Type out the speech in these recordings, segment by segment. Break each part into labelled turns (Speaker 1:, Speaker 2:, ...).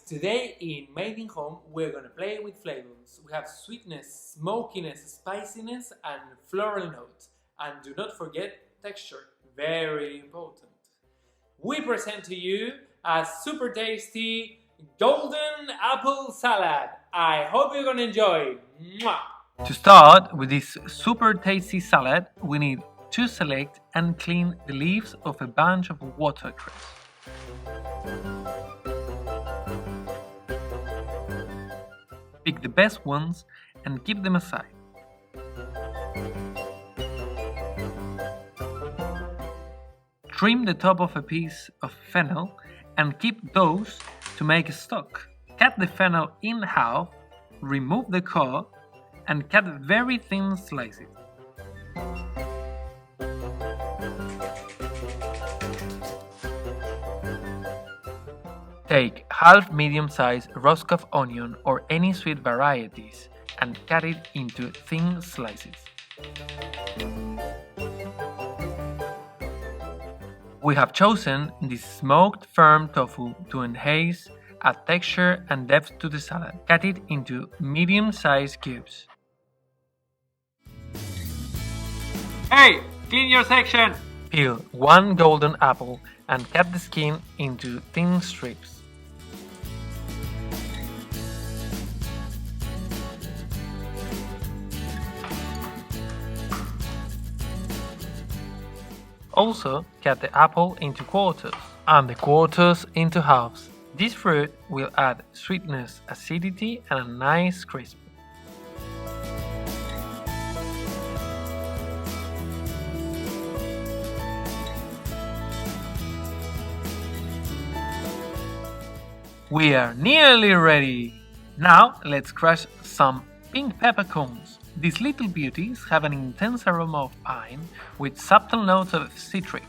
Speaker 1: Today in Made in Home, we're gonna play with flavors. We have sweetness, smokiness, spiciness, and floral notes. And do not forget texture, very important. We present to you a super tasty golden apple salad. I hope you're gonna enjoy. Mwah!
Speaker 2: To start with this super tasty salad, we need to select and clean the leaves of a bunch of watercress. Pick the best ones and keep them aside. Trim the top of a piece of fennel and keep those to make a stock. Cut the fennel in half, remove the core, and cut very thin slices. Take half medium-sized ROSCOFF onion or any sweet varieties and cut it into thin slices. We have chosen this smoked firm tofu to enhance a texture and depth to the salad. Cut it into medium-sized cubes. Hey! Clean your section! Peel one golden apple and cut the skin into thin strips. Also, cut the apple into quarters and the quarters into halves. This fruit will add sweetness, acidity, and a nice crisp. We are nearly ready! Now let's crush some pink peppercorns. These little beauties have an intense aroma of pine with subtle notes of citric,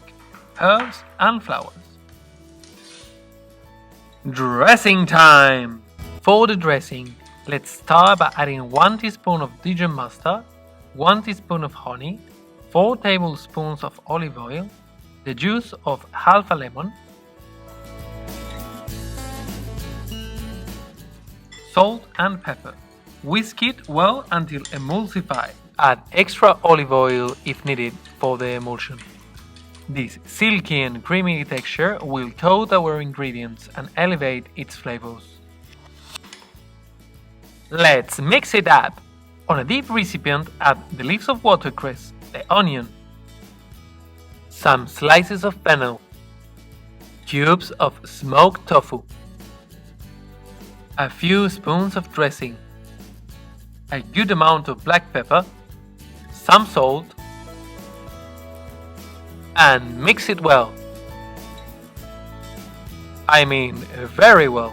Speaker 2: herbs and flowers. Dressing time! For the dressing, let's start by adding 1 teaspoon of DIJON mustard, 1 teaspoon of honey, 4 tablespoons of olive oil, the juice of half a lemon, salt and pepper. Whisk it well until emulsified. Add extra olive oil if needed for the emulsion. This silky and creamy texture will coat our ingredients and elevate its flavors. Let's mix it up! On a deep recipient, add the leaves of watercress, the onion, some slices of fennel, cubes of smoked tofu, a few spoons of dressing, a good amount of black pepper, some salt, and mix it well. I mean, very well.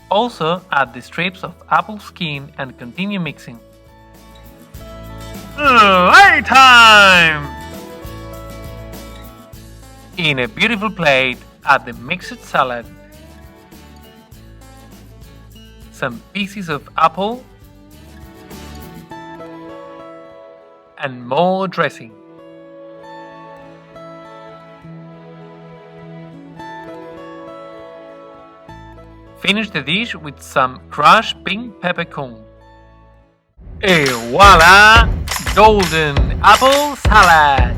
Speaker 2: Also add the strips of apple skin and continue mixing. Playtime! In a beautiful plate, add the mixed salad, some pieces of apple, and more dressing. Finish the dish with some crushed pink peppercorn. Et voila! Golden apple salad!